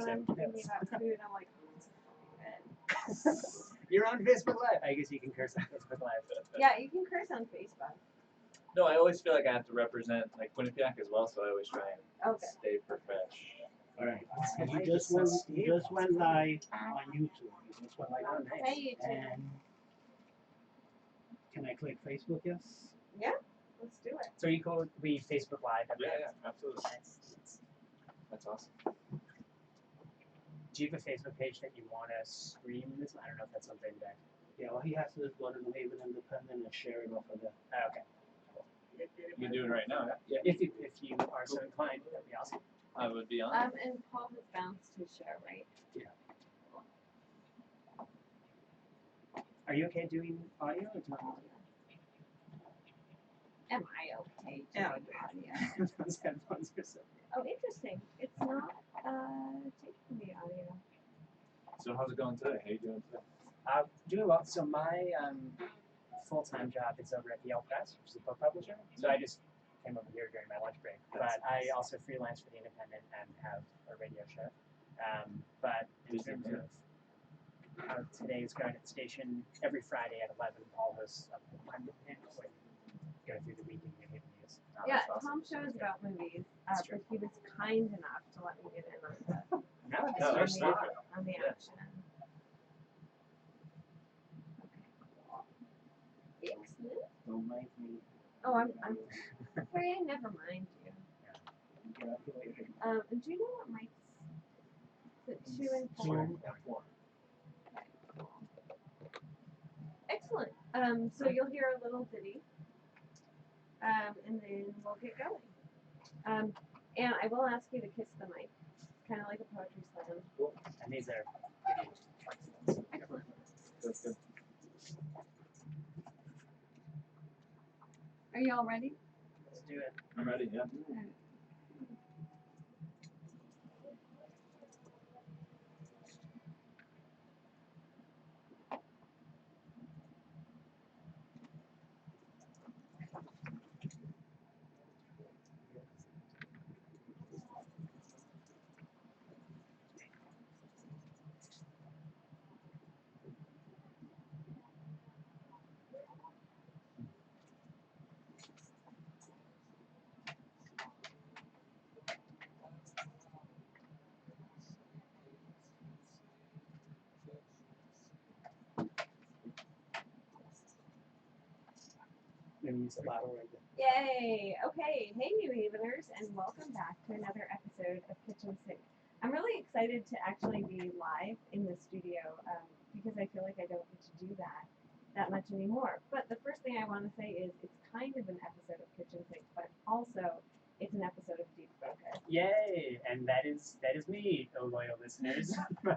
when I'm thinking about food, I'm like, oh, this is fucking good. You're on Facebook Live. I guess you can curse on Facebook Live. Yeah, you can curse on Facebook. No, I always feel like I have to represent like Quinnipiac as well, so I always try and Okay. stay profesh. All right. You just went live on YouTube. You just went live on Hey, YouTube. And can I click Facebook? Yes. Yeah, let's do it. So you cool? We Facebook Live. Yeah, absolutely. Nice. That's awesome. Do you have a Facebook page that you want to stream this? I don't know if that's something that. Yeah. All he has to do is go to New Haven Independent and share it off of there. Okay. You can do it right now. Yeah. If you are so inclined, that'd be awesome. I would be on. And Paul has bounced his show, right? Yeah. Are you okay doing audio or do you want me Am I okay doing Yeah. audio? to? Those headphones are so. Oh, interesting. It's not taking the audio. So how's it going today? How you doing today? Doing well. So my full-time job is over at the Yale Press, which is a book publisher. So I just came over here during my lunch break. But I also freelance for the Independent and have a radio show. But in terms of how today is going at the station, every Friday at 11, Paul hosts a Independent where we go through the week in New Haven news. Oh, Yeah, that's awesome. Tom shows about movies, That's but true. he was kind enough to let me get in on the Now it's No, on there's the, stuff. on the Yeah. action. Okay. Excellent. Don't mind me. Oh, I'm sorry, I never mind you. Get out the way. And do you know what mics? Is it 2 and 4? Four. Excellent. So you'll hear a little ditty, and then we'll get going. And I will ask you to kiss the mic, kind of like a poetry slam. Cool. And these are Excellent. That's good. Are you all ready? let's do it. I'm ready. Yeah. Maybe use the bottle right there. Yay! Okay, hey New Haveners, and welcome back to another episode of Kitchen Sink. I'm really excited to actually be live in the studio because I feel like I don't get to do that much anymore. But the first thing I want to say is it's kind of an episode of Kitchen Sink, but also it's an episode of Deep Focus. Yay! And that is me, oh loyal listeners, all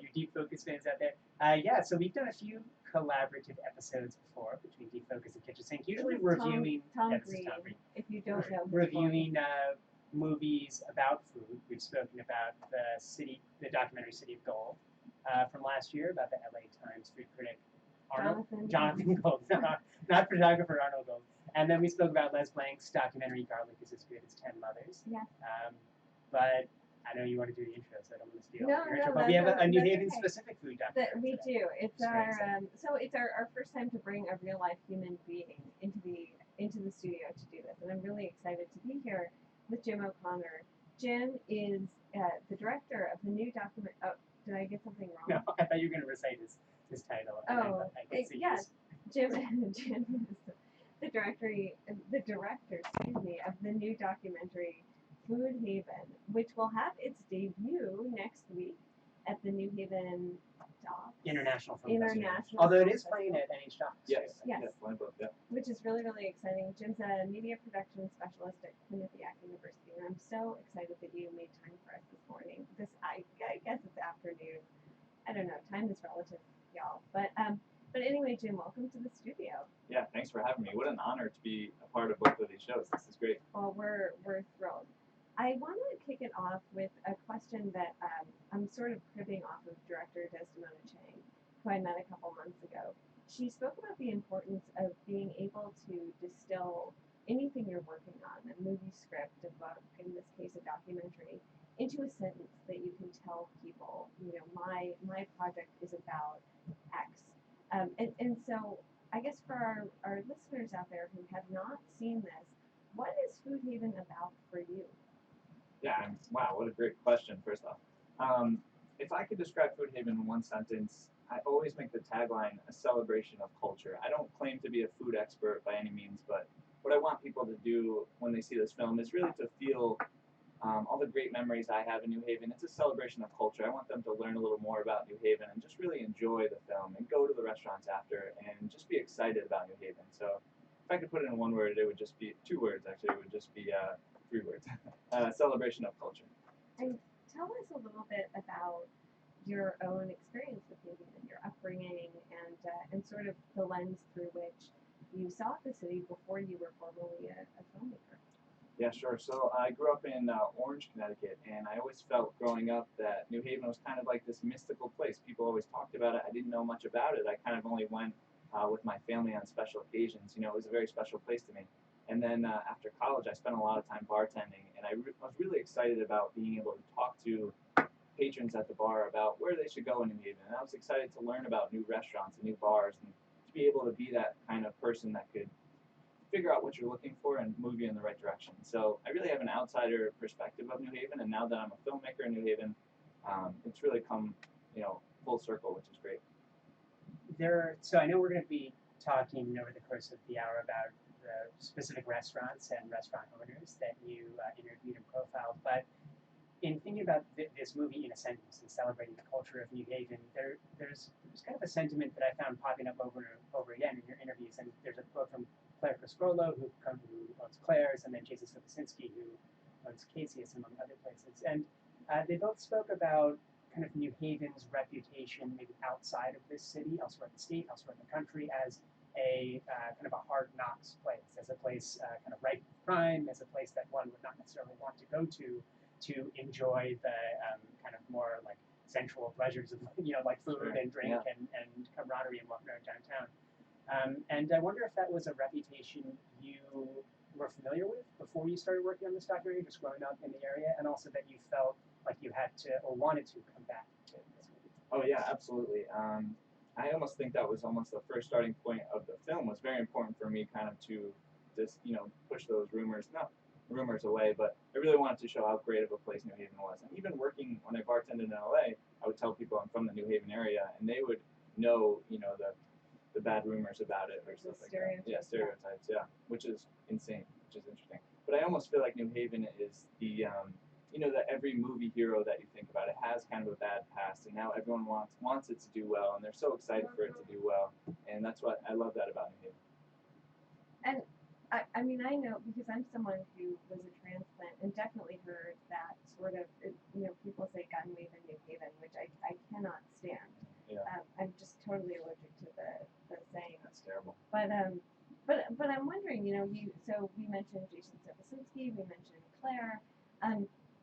you Deep Focus fans out there. Yeah, so we've done a few collaborative episodes before between Deep Focus and Kitchen Sink, usually This is reviewing Tom yeah, this is Green, Tom Green. if you don't know his Reviewing movies about food. We've spoken about the documentary City of Gold from last year about the LA Times food critic Jonathan Gold, not photographer Arnold Gold. And then we spoke about Les Blank's documentary Garlic is as Good as 10 Mothers. Yeah. But I know you want to do the intro, so I don't want to steal No, your intro. no, But we have a New that's Haven okay. specific food That documentary. we today. do. It's It's very our exciting. so it's our first time to bring a real life human being into the studio to do this, and I'm really excited to be here with Jim O'Connor. Jim is the director of the new document. Oh, did I get something wrong? No, I thought you were going to recite his title. and Oh, I could see yes. his- Jim is the director, excuse me, of the new documentary Food Haven, which will have its debut next week at the New Haven Docks. International Film Festival. International Although it Film is playing Festival. at NH Docks. Yes. Yes. Yeah. Blind book. Yeah. Which is really, really exciting. Jim's a media production specialist at Quinnipiac University, and I'm so excited that you made time for us this morning. I guess it's afternoon. I don't know. Time is relative, y'all. But anyway, Jim, welcome to the studio. Yeah. Thanks for having me. What an honor to be a part of both of these shows. This is great. Well, we're thrilled. I want to kick it off with a question that I'm sort of cribbing off of director Desdemona Chang, who I met a couple months ago. She spoke about the importance of being able to distill anything you're working on, a movie script, a book, in this case a documentary, into a sentence that you can tell people, my project is about X. And so I guess for our listeners out there who have not seen this, what is Food Haven about for you? Yeah, wow, what a great question, first off. If I could describe Food Haven in one sentence, I always make the tagline a celebration of culture. I don't claim to be a food expert by any means, but what I want people to do when they see this film is really to feel all the great memories I have in New Haven. It's a celebration of culture. I want them to learn a little more about New Haven and just really enjoy the film and go to the restaurants after and just be excited about New Haven. So if I could put it in one word, it would just be two words actually. It would just be three words. Celebration of culture. And tell us a little bit about your own experience with New Haven, your upbringing, and sort of the lens through which you saw the city before you were formally a filmmaker. Yeah, sure. So I grew up in Orange, Connecticut, and I always felt growing up that New Haven was kind of like this mystical place. People always talked about it. I didn't know much about it. I kind of only went with my family on special occasions. You know, it was a very special place to me. And then after college, I spent a lot of time bartending, and I was really excited about being able to talk to patrons at the bar about where they should go in New Haven. And I was excited to learn about new restaurants and new bars and to be able to be that kind of person that could figure out what you're looking for and move you in the right direction. So I really have an outsider perspective of New Haven, and now that I'm a filmmaker in New Haven, it's really come, full circle, which is great. So I know we're going to be talking over the course of the hour about the specific restaurants and restaurant owners that you interviewed and profiled, but in thinking about this movie in a sentence and celebrating the culture of New Haven, there's kind of a sentiment that I found popping up over and over again in your interviews. And there's a quote from Claire Criscolo, who owns Claire's, and then Jason Sobocinski, who owns Casey's, among other places. And they both spoke about kind of New Haven's reputation, maybe outside of this city, elsewhere in the state, elsewhere in the country, as a kind of a hard knocks place, as a place kind of ripe with crime, as a place that one would not necessarily want to go to enjoy the kind of more like sensual pleasures of like food and drink and camaraderie and walking around downtown. And I wonder if that was a reputation you were familiar with before you started working on this documentary, just growing up in the area, and also that you felt like you had to or wanted to come back to this movie. Oh yeah, absolutely. I almost think that was almost the first starting point of the film. Was very important for me, kind of to just push those rumors away, but I really wanted to show how great of a place New Haven was. And even working when I bartended in LA, I would tell people I'm from the New Haven area, and they would know, the bad rumors about it or stuff like that. Yeah, stereotypes. Yeah, which is insane, which is interesting. But I almost feel like New Haven is the that every movie hero that you think about, it has kind of a bad past, and now everyone wants it to do well, and they're so excited for it to do well, and that's what I love that about New Haven. And I mean, I know because I'm someone who was a transplant and definitely heard that sort of, people say gun wave in New Haven, which I cannot stand. Yeah. I'm just totally allergic to the saying. That's terrible. But I'm wondering, so we mentioned Jason Sobocinski, we mentioned Claire.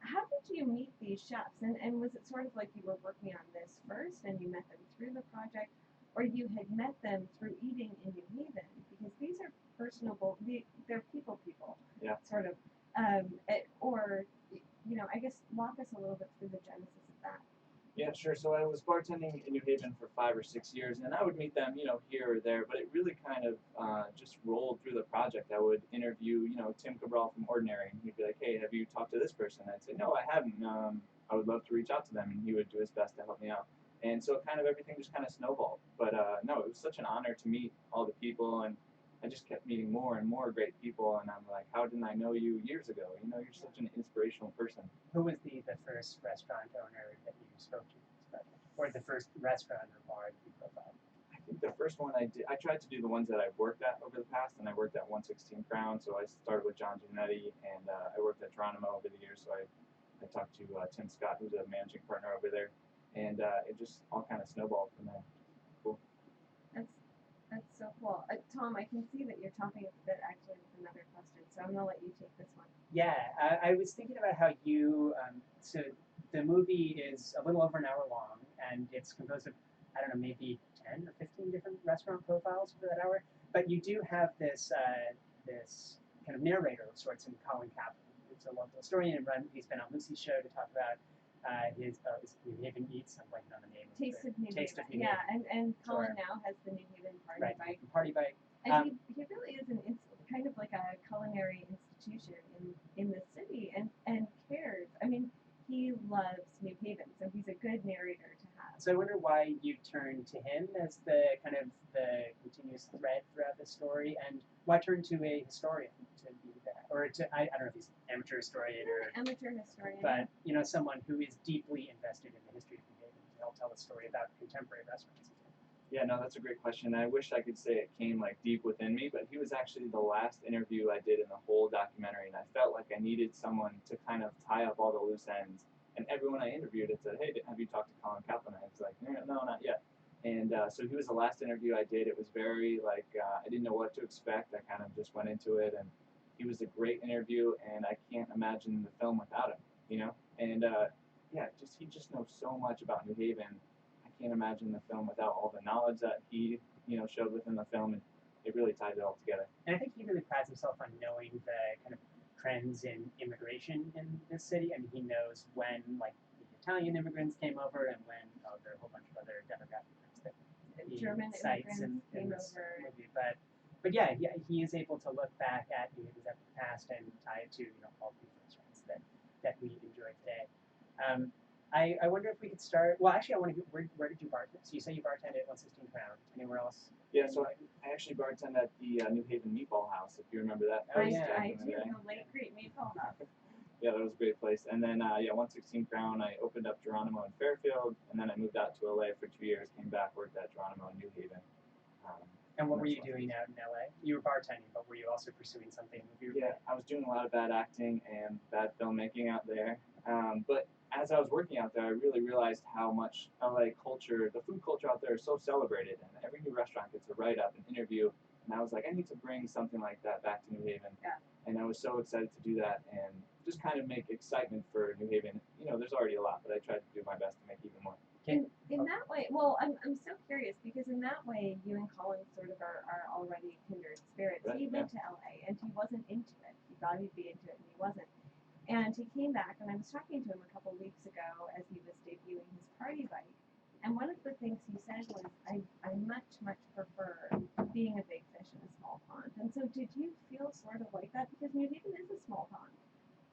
How did you meet these chefs? And was it sort of like you were working on this first and you met them through the project, or you had met them through eating in New Haven? Because these are personable, they're people, yeah, sort of, I guess walk us a little bit through the genesis of that. Yeah, sure. So I was bartending in New Haven for 5 or 6 years, and I would meet them, here or there, but it really kind of just rolled through the project. I would interview, Tim Cabral from Ordinary, and he'd be like, hey, have you talked to this person? I'd say, no, I haven't. I would love to reach out to them, and he would do his best to help me out. And so everything just kind of snowballed. But no, it was such an honor to meet all the people, and I just kept meeting more and more great people, and I'm like, how didn't I know you years ago? You're such an inspirational person. Who was the first restaurant owner that you spoke to, or the first restaurant or bar that you profiled? I think the first one I tried to do the ones that I've worked at over the past, and I worked at 116 Crown, so I started with John Giannetti, and I worked at Geronimo over the years, so I talked to Tim Scott, who's a managing partner over there, and it just all kind of snowballed from there. Cool. That's so cool. Tom, I can see that you're topping up a bit actually with another question, so I'm going to let you take this one. Yeah, I was thinking about how you, so the movie is a little over an hour long, and it's composed of, I don't know, maybe 10 or 15 different restaurant profiles for that hour, but you do have this this kind of narrator of sorts in Colin Kaplan, who's a local historian, and he's been on Lucy's show to talk about his New Haven Eats. I'm blanking on the name. Taste of New Taste of Haven. New Yeah, Haven. and Colin Sure. now has the New Haven Party Right. Bike. Party Bike. And he really is kind of like a culinary institution in the city and cares. I mean, he loves New Haven, so he's a good narrator to have. So I wonder why you turned to him as the kind of the continuous thread throughout the story, and why turn to a historian to be that, or to I don't know if he's an amateur historian or Amateur historian. but someone who is deeply invested in the history of New Haven to help tell a story about contemporary restaurants. Yeah, no, that's a great question. I wish I could say it came like deep within me, but he was actually the last interview I did in the whole documentary, and I felt like I needed someone to kind of tie up all the loose ends. And everyone I interviewed, it said, "Hey, have you talked to Colin Kaplan?" I was like, "No, not yet." And so he was the last interview I did. It was very like I didn't know what to expect. I kind of just went into it, and he was a great interview, and I can't imagine the film without him. And yeah, he just knows so much about New Haven. Can't imagine the film without all the knowledge that he showed within the film, and it really tied it all together. And I think he really prides himself on knowing the kind of trends in immigration in this city. I mean, he knows when like the Italian immigrants came over and when there are a whole bunch of other demographic groups that he German cites in came this over. movie. But yeah, he is able to look back at New Haven's past and tie it to all the restaurants that we enjoy today. I wonder if we could start. Well, actually, I want to hear where did you bartend? So you say you bartended at 116 Crown. Anywhere else? Yeah, so I actually bartended at the New Haven Meatball House, if you remember that. Oh, place yeah. back I in the do, day. the late great Meatball House. Yeah, that was a great place. And then 116 Crown, I opened up Geronimo in Fairfield, and then I moved out to LA for 2 years. Came back, worked at Geronimo in New Haven. And what were you doing out in LA? You were bartending, but were you also pursuing something movie Yeah, I was doing a lot of bad acting and bad filmmaking out there. But as I was working out there, I really realized how much LA culture, the food culture out there is so celebrated, and every new restaurant gets a write-up, an interview, and I was like, I need to bring something like that back to New Haven. Yeah. And I was so excited to do that and just kind of make excitement for New Haven. There's already a lot, but I tried to do my best to make even more. In that way, well, I'm so curious because in that way, you and Colin sort of are already kindred spirits. Right, He went to LA and he wasn't into it. He thought he'd be into it and he wasn't. And he came back, and I was talking to him a couple weeks ago as he was debuting his party bike. And one of the things he said was, I much prefer being a big fish in a small pond. And so did you feel sort of like that? Because New Haven is a small pond.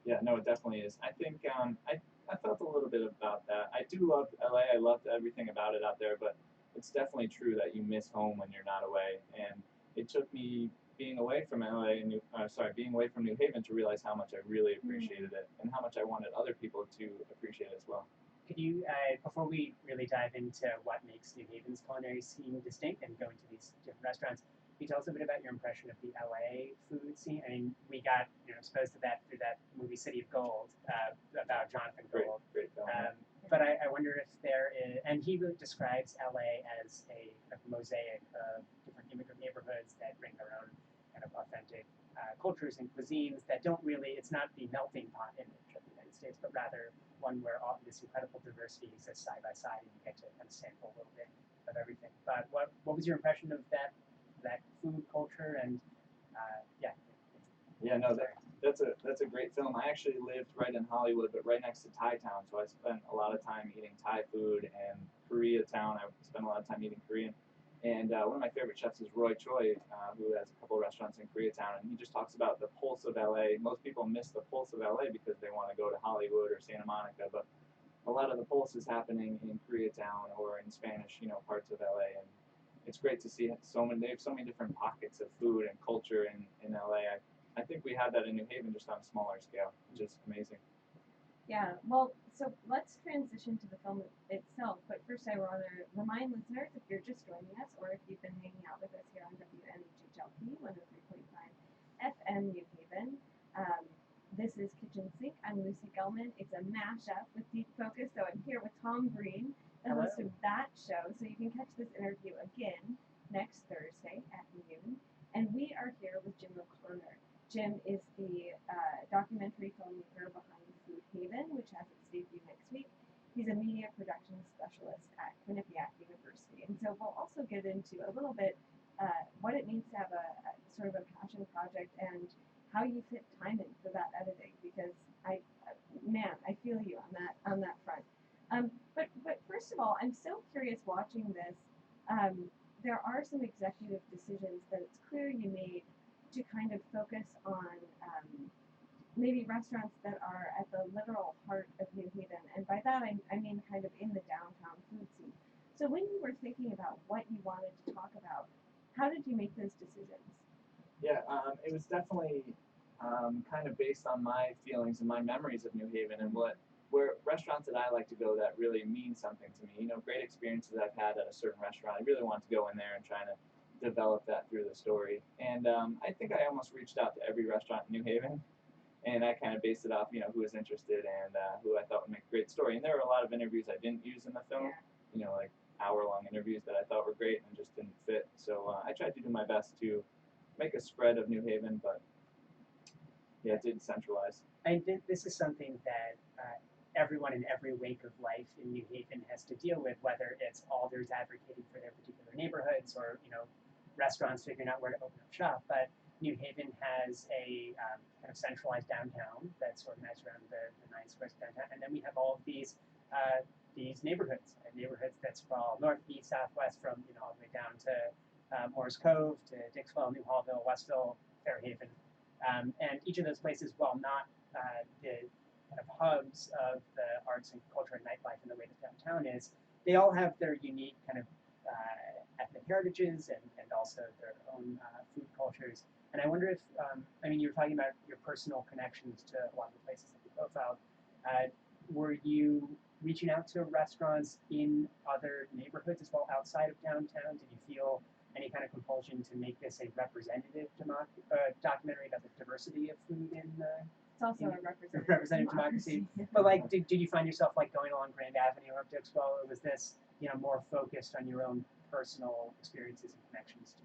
Yeah, no, it definitely is. I think I felt a little bit about that. I do love LA. I loved everything about it out there, but it's definitely true that you miss home when you're not away. And it took me being away from being away from New Haven to realize how much I really appreciated it and how much I wanted other people to appreciate it as well. Could you, before we really dive into what makes New Haven's culinary scene distinct and go into these different restaurants, can you tell us a bit about your impression of the LA food scene? I mean, we got exposed to that through that movie City of Gold about Jonathan Gold. Great film. But I wonder if there is, and he really describes LA as a mosaic of different immigrant neighborhoods that bring their own kind of authentic cultures and cuisines that don't really, it's not the melting pot image of the United States, but rather one where all this incredible diversity exists side by side and you get to kind of sample a little bit of everything. But what was your impression of that food culture and yeah. Yeah, no, that's a great film. I actually lived right in Hollywood, but right next to Thai Town, so I spent a lot of time eating Thai food, and Koreatown, I spent a lot of time eating Korean. And one of my favorite chefs is Roy Choi, who has a couple of restaurants in Koreatown, and he just talks about the pulse of LA. Most people miss the pulse of LA because they want to go to Hollywood or Santa Monica, but a lot of the pulse is happening in Koreatown or in Spanish, parts of LA, and it's great to see they have so many different pockets of food and culture in LA. I think we have that in New Haven just on a smaller scale, which is amazing. Yeah, well, so let's transition to the film itself. But first, I want to remind listeners, if you're just joining us or if you've been hanging out with us here on WNHHLP 103.5 FM New Haven, this is Kitchen Sink. I'm Lucy Gellman. It's a mashup with Deep Focus, so I'm here with Tom Green, the host of that show. So you can catch this interview again next Thursday at noon. And we are here with Jim O'Connor. Jim is the documentary filmmaker behind Food Haven, which has its debut next week. He's a media production specialist at Quinnipiac University. And so we'll also get into a little bit what it means to have a sort of a passion project and how you fit time in for that editing. Because man, I feel you on that front. But first of all, I'm so curious watching this. There are some executive decisions that it's clear you made to kind of focus on maybe restaurants that are at the literal heart of New Haven, and by that I mean kind of in the downtown food scene. So when you were thinking about what you wanted to talk about, how did you make those decisions? Yeah, it was definitely kind of based on my feelings and my memories of New Haven and where restaurants that I like to go that really mean something to me. You know, great experiences I've had at a certain restaurant. I really want to go in there and try to develop that through the story. And I think I almost reached out to every restaurant in New Haven, and I kind of based it off, you know, who was interested and who I thought would make a great story. And there were a lot of interviews I didn't use in the film. You know, like hour-long interviews that I thought were great and just didn't fit. So I tried to do my best to make a spread of New Haven, but yeah, it did centralize. This is something that everyone in every wake of life in New Haven has to deal with, whether it's alders advocating for their particular neighborhoods or, you know, restaurants figuring out where to open up shop. But New Haven has a kind of centralized downtown that's organized around the 9 squares of downtown, and then we have all of these neighborhoods, that sprawl north, east, south, west, from, you know, all the way down to Morris Cove, to Dixwell, New Hallville, Westville, Fairhaven. And each of those places, while not the kind of hubs of the arts and culture and nightlife in the way that downtown is, they all have their unique kind of ethnic heritages and also their own food cultures. And I wonder if, I mean, you were talking about your personal connections to a lot of the places that you profiled. Were you reaching out to restaurants in other neighborhoods as well outside of downtown? Did you feel any kind of compulsion to make this a representative documentary about the diversity of food in It's also a representative democracy? But like, did you find yourself like going along Grand Avenue or up Dixwell, or was this, you know, more focused on your own personal experiences and connections to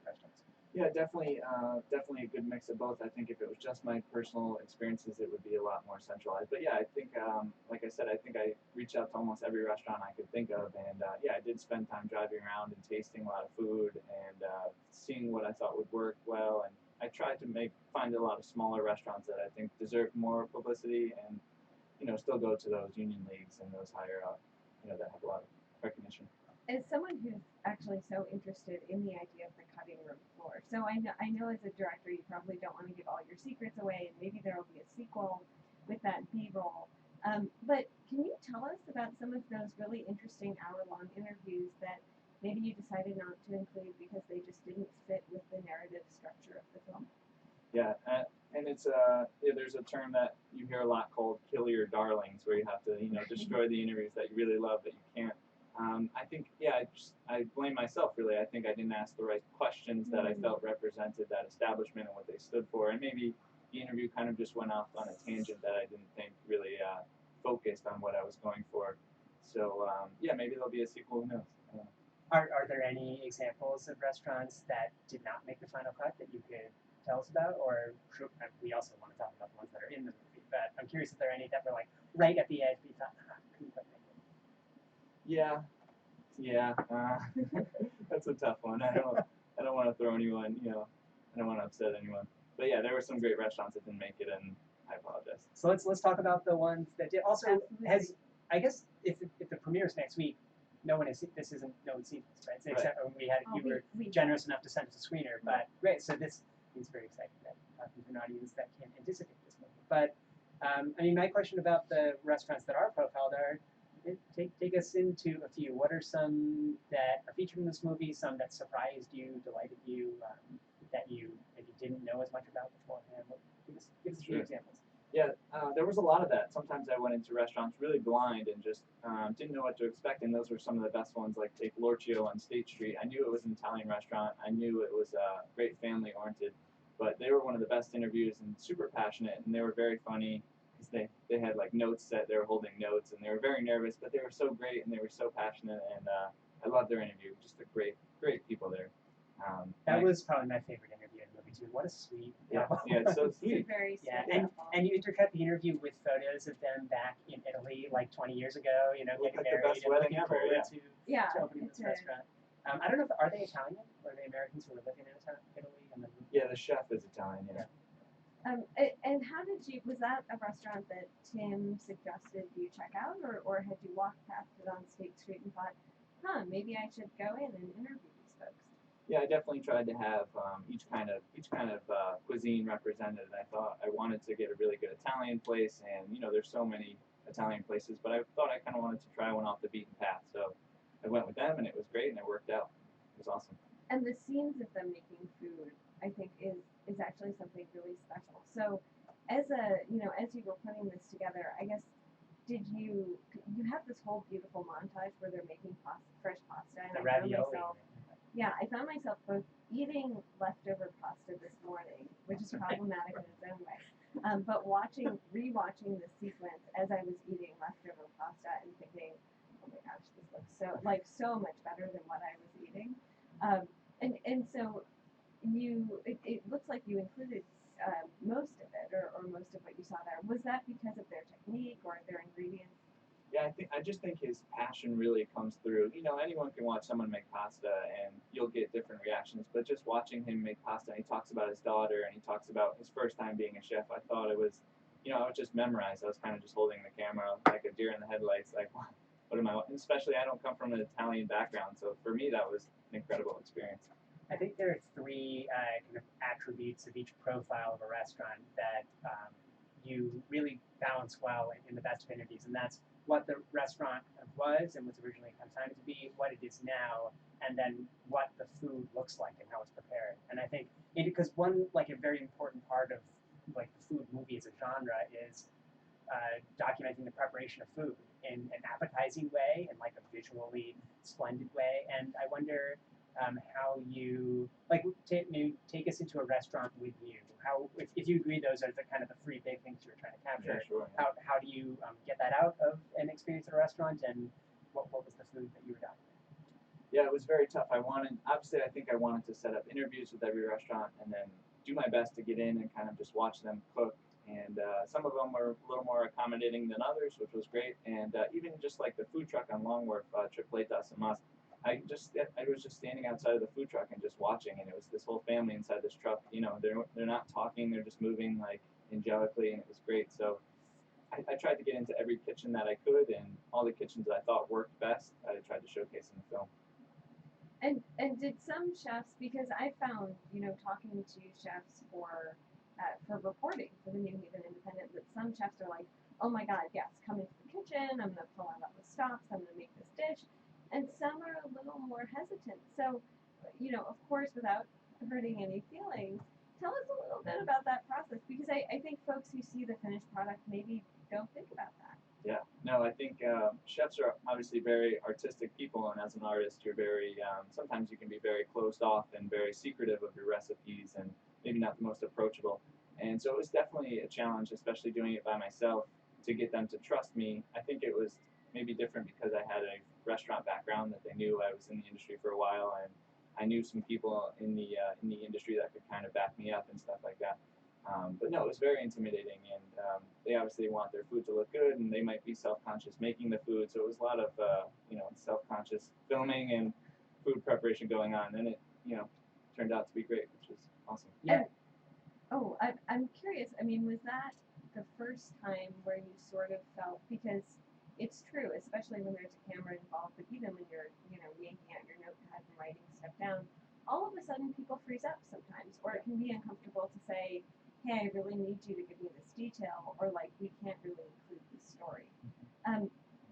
restaurants? Yeah, definitely a good mix of both. I think if it was just my personal experiences, it would be a lot more centralized. But yeah, I think, like I said, I think I reached out to almost every restaurant I could think of, and yeah, I did spend time driving around and tasting a lot of food and seeing what I thought would work well. And I tried to find a lot of smaller restaurants that I think deserved more publicity, and you know, still go to those union leagues and those higher up, you know, that have a lot of recognition. As someone who's actually so interested in the idea of the cutting room floor, so I know as a director you probably don't want to give all your secrets away, and maybe there will be a sequel with that B-roll. But can you tell us about some of those really interesting hour-long interviews that maybe you decided not to include because they just didn't fit with the narrative structure of the film? Yeah, and it's yeah, there's a term that you hear a lot called "kill your darlings," where you have to, you know, destroy the interviews that you really love that you can't. I think, yeah, I blame myself really. I think I didn't ask the right questions that I felt represented that establishment and what they stood for, and maybe the interview kind of just went off on a tangent that I didn't think really focused on what I was going for. So yeah, maybe there'll be a sequel. Who knows? Are there any examples of restaurants that did not make the final cut that you could tell us about? Or we also want to talk about the ones that are in the movie, but I'm curious if there are any that were like right at the edge, but you thought, couldn't quite make it. Yeah, yeah, that's a tough one. I don't want to throw anyone, you know, I don't want to upset anyone. But yeah, there were some great restaurants that didn't make it, and I apologize. So let's talk about the ones that did. Also, Absolutely. I guess if the premiere's next week, no one's seen this, right? So except when you were generous enough to send us a screener. But great, so this is very exciting that talking to an audience that can anticipate this movie. But I mean, my question about the restaurants that are profiled are, take us into a few. What are some that are featured in this movie? Some that surprised you, delighted you, that you maybe didn't know as much about beforehand? Give us a few examples. Yeah, there was a lot of that. Sometimes I went into restaurants really blind and just didn't know what to expect, and those were some of the best ones, like take Lorchio on State Street. I knew it was an Italian restaurant. I knew it was great family-oriented, but they were one of the best interviews and super passionate, and they were very funny because they had like notes that they were holding notes, and they were very nervous, but they were so great, and they were so passionate, and I loved their interview. Just a great people there. That was probably my favorite interview in the movie too. What a sweet couple. Yeah, it's so sweet. Very sweet. Yeah, and you intercut the interview with photos of them back in Italy like 20 years ago, you know, getting Like the married best and wedding looking ever, forward Yeah, to opening this restaurant. I don't know, are they Italian? Or are they Americans who were living in Italy? And then Yeah, the chef is Italian. Yeah. And how did you, was that a restaurant that Tim suggested you check out, or had you walked past it on State Street and thought, huh, maybe I should go in and interview these folks? Yeah, I definitely tried to have each kind of cuisine represented. I thought I wanted to get a really good Italian place, and there's so many Italian places, but I thought I kind of wanted to try one off the beaten path. So I went with them, and it was great, and it worked out. It was awesome. And the scenes of them making food, I think, is actually something really special. So, as as you were putting this together, I guess you have this whole beautiful montage where they're making fresh pasta, and The I found ravioli. myself, yeah, I found myself both eating leftover pasta this morning, which is problematic in its own way, but rewatching the sequence as I was eating leftover pasta and thinking, oh my gosh, this looks so much better than what I was eating. And so it looks like you included most of it, or most of what you saw there. Was that because of their technique or their ingredients? Yeah, I just think his passion really comes through. Anyone can watch someone make pasta and you'll get different reactions, but just watching him make pasta, and he talks about his daughter and he talks about his first time being a chef. I thought it was, I was just memorized. I was kind of just holding the camera like a deer in the headlights, like what am I? And especially I don't come from an Italian background, so for me that was an incredible experience. I think there are three kind of attributes of each profile of a restaurant that you really balance well in the best of interviews, and that's what the restaurant was and was originally designed to be, what it is now, and then what the food looks like and how it's prepared. And I think because one like a very important part of like the food movie as a genre is documenting the preparation of food in an appetizing way and like a visually splendid way. And I wonder how you like take us into a restaurant with you. How if you agree those are the kind of the three big things you were trying to capture. Yeah, sure. How do you get that out of an experience at a restaurant, and what was the food that you were documenting? Yeah, it was very tough. I think I wanted to set up interviews with every restaurant and then do my best to get in and kind of just watch them cook. And some of them were a little more accommodating than others, which was great. And even just like the food truck on Long Wharf, Tripletas and Mas, I was just standing outside of the food truck and just watching, and it was this whole family inside this truck. They're not talking, they're just moving like angelically, and it was great. So I tried to get into every kitchen that I could, and all the kitchens that I thought worked best, I tried to showcase in the film. And did some chefs, because I found, talking to chefs for reporting for the New Haven Independent, that some chefs are like, oh my God, yes, come into the kitchen, I'm gonna pull out all the stops, I'm gonna make this dish, and some are a little more hesitant. So, of course, without hurting any feelings, tell us a little bit about that process, because I think folks who see the finished product maybe don't think about that. Yeah, no, I think chefs are obviously very artistic people, and as an artist, you're very sometimes you can be very closed off and very secretive of your recipes, and maybe not the most approachable. And so it was definitely a challenge, especially doing it by myself, to get them to trust me. I think it was maybe different because I had a restaurant background that they knew I was in the industry for a while, and I knew some people in the industry that could kind of back me up and stuff like that. But no, it was very intimidating, and they obviously want their food to look good, and they might be self-conscious making the food. So it was a lot of self-conscious filming and food preparation going on, and it turned out to be great, which was awesome. Yeah. I'm curious. I mean, was that the first time where you sort of felt, because it's true, especially when there's a camera involved, but even when you're yanking out your notepad and writing stuff down, all of a sudden people freeze up sometimes, or it can be uncomfortable to say, hey, I really need you to give me this detail, or like, we can't really include this story.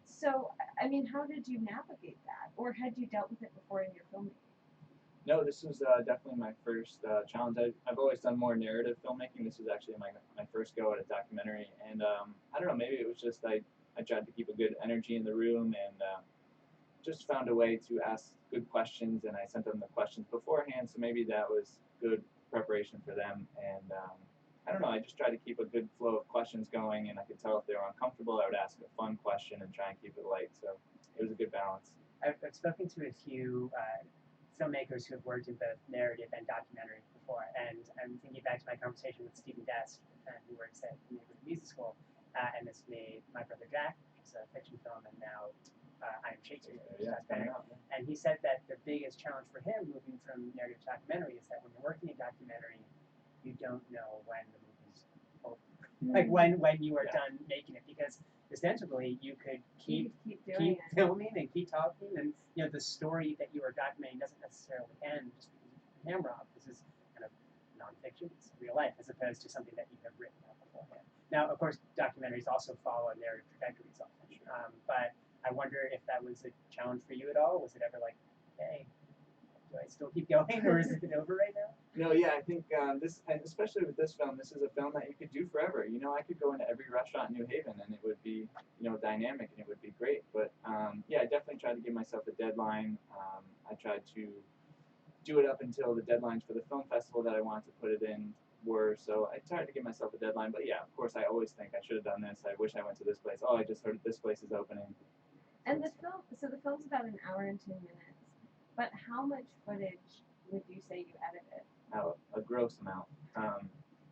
So, I mean, how did you navigate that, or had you dealt with it before in your filmmaking? No, this was definitely my first challenge. I've always done more narrative filmmaking. This was actually my first go at a documentary, and I don't know, maybe it was just I tried to keep a good energy in the room, and just found a way to ask good questions, and I sent them the questions beforehand, so maybe that was good preparation for them. And I don't know, I just tried to keep a good flow of questions going, and I could tell if they were uncomfortable, I would ask a fun question and try and keep it light. So it was a good balance. I've spoken to a few filmmakers who have worked in both narrative and documentary before, and I'm thinking back to my conversation with Stephen Dest, who works at the Neighborhood Music School, and this made My Brother Jack, which is a fiction film, and now I Am Shakespeare, Yeah, and he said that the biggest challenge for him moving from narrative to documentary is that when you're working in documentary, you don't know when the movie's like when you are done making it, because ostensibly you could keep keep doing it. filming and keep talking, and the story that you are documenting doesn't necessarily end just because you put the camera off. This is kind of nonfiction, it's real life, as opposed to something that you have written out beforehand. Now, of course, documentaries also follow narrative trajectories often, but I wonder if that was a challenge for you at all. Was it ever like, hey, do I still keep going, or is it over right now? No, yeah, I think this, and especially with this film, this is a film that you could do forever. I could go into every restaurant in New Haven and it would be, dynamic and it would be great. But yeah, I definitely tried to give myself a deadline. I tried to do it up until the deadlines for the film festival that I wanted to put it in were. So I tried to give myself a deadline. But yeah, of course, I always think I should have done this. I wish I went to this place. Oh, I just heard this place is opening. And the film's about an hour and 10 minutes. But how much footage would you say you edited? A gross amount.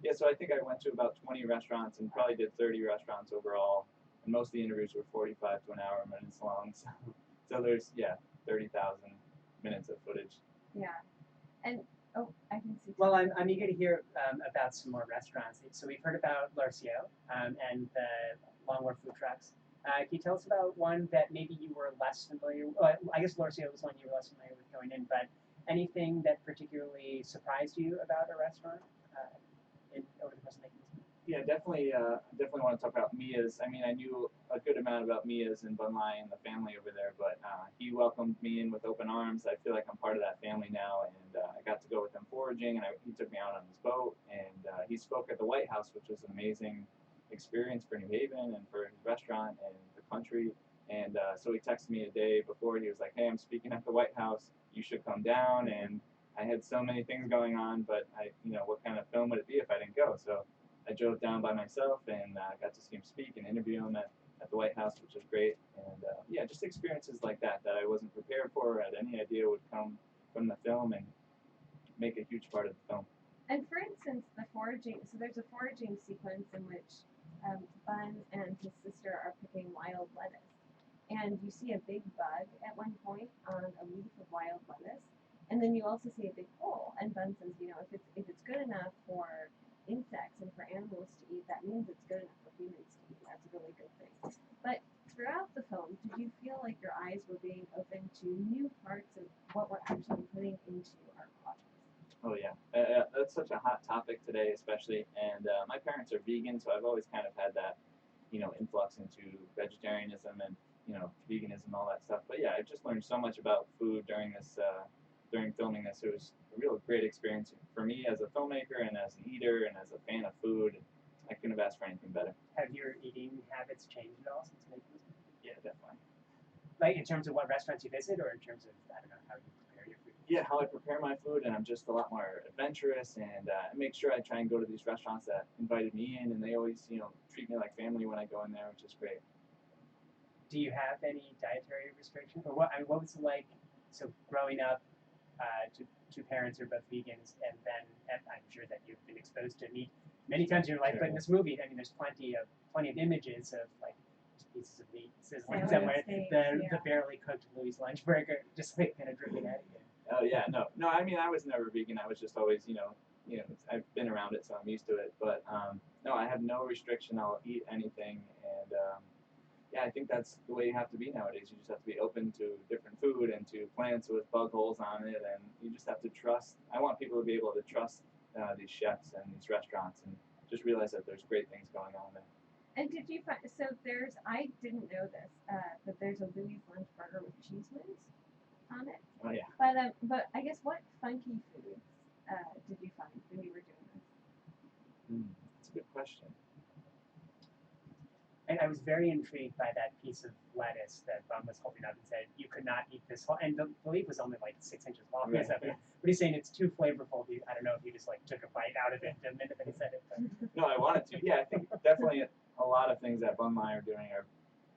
Yeah, so I think I went to about 20 restaurants and probably did 30 restaurants overall. And most of the interviews were 45 to an hour minutes long. So there's 30,000 minutes of footage. Yeah. And I can see. Well, I'm eager to hear about some more restaurants. So we've heard about Lorcio and the Longwharf food trucks. Can you tell us about one that maybe you were less familiar with? Well, I guess Lorcio was one you were less familiar with going in, but anything that particularly surprised you about a restaurant over the course of making this movie? Yeah, definitely want to talk about Mia's. I mean, I knew a good amount about Mia's and Bun Lai and the family over there, but he welcomed me in with open arms. I feel like I'm part of that family now, and I got to go with him foraging, and he took me out on his boat, and he spoke at the White House, which was an amazing experience for New Haven and for his restaurant and the country. And so he texted me a day before. He was like, "Hey, I'm speaking at the White House. You should come down." And I had so many things going on, but what kind of film would it be if I didn't go? So I drove down by myself and got to see him speak and interview him at the White House, which was great. And yeah, just experiences like that I wasn't prepared for or had any idea would come from the film and make a huge part of the film. And for instance, the foraging. So there's a foraging sequence in which Bun and his sister are picking wild lettuce, and you see a big bug at one point on a leaf of wild lettuce, and then you also see a big hole. And Bun says, if it's good enough for insects and for animals to eat, that means it's good enough for humans to eat. That's a really good thing. But throughout the film, did you feel like your eyes were being open to new parts of what we're actually putting into our products? Oh yeah, that's such a hot topic today, especially. And my parents are vegan, so I've always kind of had that, influx into vegetarianism and veganism, all that stuff. But yeah, I've just learned so much about food during this, during filming this. It was a real great experience for me as a filmmaker and as an eater and as a fan of food. I couldn't have asked for anything better. Have your eating habits changed at all since making this movie? Yeah, definitely. Like in terms of what restaurants you visit, or in terms of, I don't know, how you prepare your food? Yeah, how I prepare my food, and I'm just a lot more adventurous, and I make sure I try and go to these restaurants that invited me in, and they always, treat me like family when I go in there, which is great. Do you have any dietary restrictions, or what was it like? So growing up, two parents who are both vegans, and then I'm sure that you've been exposed to meat many times in your life. But in this movie, I mean, there's plenty of images of like pieces of meat sizzling somewhere, the barely cooked Louis lunch burger, just like kind of dripping at you. Oh yeah, no. I mean, I was never vegan. I was just always, I've been around it, so I'm used to it. But no, I have no restriction. I'll eat anything, and yeah, I think that's the way you have to be nowadays. You just have to be open to different food and to plants with bug holes on it, and you just have to trust. I want people to be able to trust these chefs and these restaurants, and just realize that there's great things going on there. And did you find, so I didn't know this, but there's a Louis lunch burger with cheese whiz on it. Oh yeah. But I guess what funky foods did you find when you were doing this? That's a good question. And I was very intrigued by that piece of lettuce that Bum was holding up and said, you could not eat this whole, and the leaf was only like 6 inches long. Right. But he's saying it's too flavorful. I don't know if you just like took a bite out of it the minute that he said it. But. No, I wanted to. Yeah, I think definitely a lot of things that Bun Lai are doing are,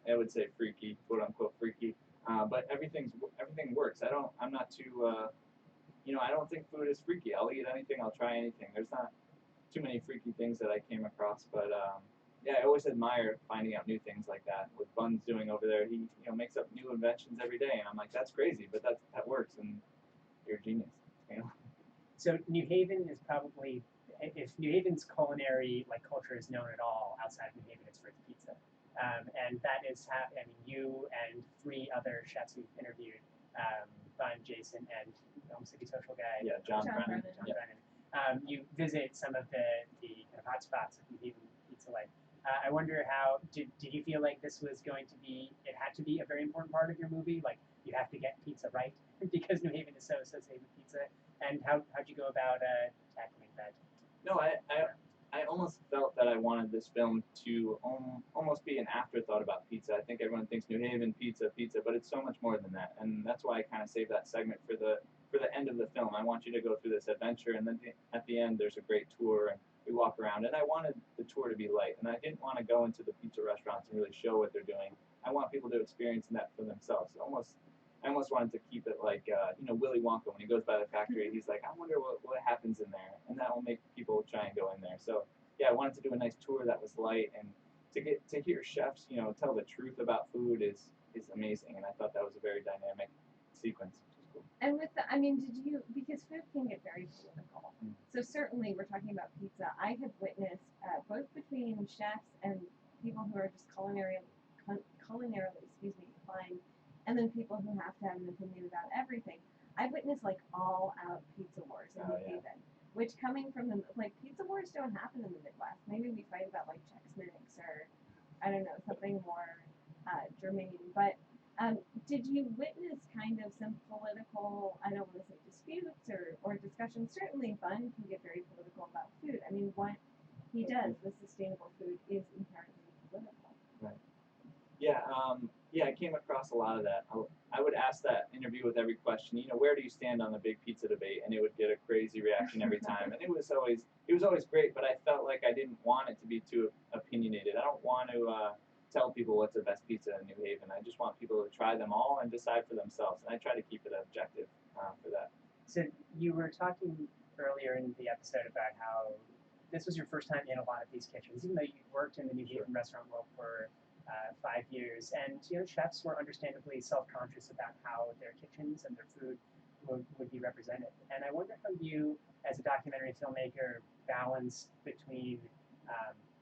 I would say, freaky, quote unquote freaky. But everything works. I'm not too, I don't think food is freaky. I'll eat anything. I'll try anything. There's not too many freaky things that I came across, but yeah, I always admire finding out new things like that. What Bun's doing over there, he makes up new inventions every day, and I'm like, that's crazy, but that works, and you're a genius. So New Haven is probably, if New Haven's culinary like culture is known at all outside of New Haven, it's for its pizza. And that is, I mean, you and 3 other chefs we've interviewed, Bun, Jason, and almost like a social guy, Yeah, John John Brennan. Brennan. John Yeah. Brennan. You visit some of the kind of hotspots of New Haven pizza life. I wonder how did you feel like this was going to be? It had to be a very important part of your movie. Like you have to get pizza right because New Haven is so associated with pizza. And how'd you go about tackling that? No, I almost felt that I wanted this film to almost be an afterthought about pizza. I think everyone thinks New Haven pizza, pizza, but it's so much more than that. And that's why I kind of saved that segment for the end of the film. I want you to go through this adventure, and then at the end there's a great tour, and we walk around. And I wanted the tour to be light, and I didn't want to go into the pizza restaurants and really show what they're doing. I want people to experience that for themselves. I almost wanted to keep it like Willy Wonka when he goes by the factory. He's like, I wonder what happens in there, and that will make people try and go in there. So yeah, I wanted to do a nice tour that was light, and to hear chefs tell the truth about food is amazing, and I thought that was a very dynamic sequence. Which is cool. And with the, I mean, because food can get very political. Mm. So certainly we're talking about pizza. I have witnessed both between chefs and people who are just culinarily, inclined, and then people who have to have an opinion about everything. I've witnessed like all out pizza wars in New Haven, which coming from the, like pizza wars don't happen in the Midwest. Maybe we fight about like Chex Mix or I don't know, something more germane. But did you witness kind of some political, I don't want to say disputes or discussions? Certainly Bun can get very political about food. I mean, what he does with sustainable food is inherently political. Right. Yeah, I came across a lot of that. I would ask that interview with every question, where do you stand on the big pizza debate? And it would get a crazy reaction every time. And it was always great, but I felt like I didn't want it to be too opinionated. I don't want to tell people what's the best pizza in New Haven. I just want people to try them all and decide for themselves. And I try to keep it objective for that. So you were talking earlier in the episode about how this was your first time in a lot of these kitchens, even though you worked in the New Haven restaurant world for 5 years, and chefs were understandably self-conscious about how their kitchens and their food would be represented. And I wonder how you, as a documentary filmmaker, balance between